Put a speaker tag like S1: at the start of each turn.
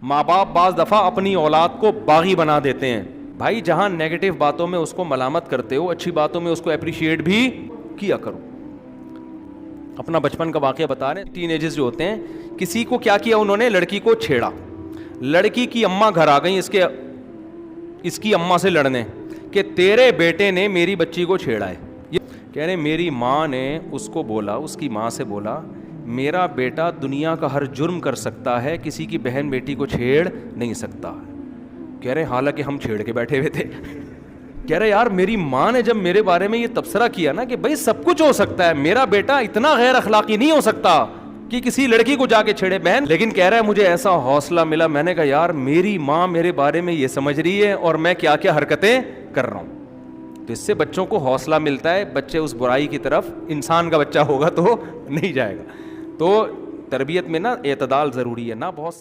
S1: माँ बाप बाज दफ़ा अपनी औलाद को बागी बना देते हैं। भाई जहाँ नेगेटिव बातों में उसको मलामत करते हो, अच्छी बातों में उसको अप्रिशिएट भी किया करो। अपना बचपन का वाक़या बता रहे हैं। टीनेजर्स जो होते हैं, किसी को क्या किया उन्होंने, लड़की को छेड़ा। लड़की की अम्मा घर आ गई इसकी अम्मा से लड़ने कि तेरे बेटे ने मेरी बच्ची को छेड़ा है। ये कह रहे मेरी माँ ने उसको बोला, उसकी माँ से बोला, मेरा बेटा दुनिया का हर जुर्म कर सकता है, किसी की बहन बेटी को छेड़ नहीं सकता। कह रहे हालांकि हम छेड़ के बैठे हुए थे। कह रहे यार मेरी माँ ने जब मेरे बारे में ये तबसरा किया ना कि भाई सब कुछ हो सकता है, मेरा बेटा इतना गैर अखलाकी नहीं हो सकता कि किसी लड़की को जाके छेड़े बहन। लेकिन कह रहा है मुझे ऐसा हौसला मिला, मैंने कहा यार मेरी माँ मेरे बारे में ये समझ रही है और मैं क्या क्या हरकतें कर रहा हूँ। तो इससे बच्चों को हौसला मिलता है, बच्चे उस बुराई की तरफ, इंसान का बच्चा होगा तो नहीं जाएगा। तो तरबियत में ना एतदाल ज़रूरी है ना बहुत।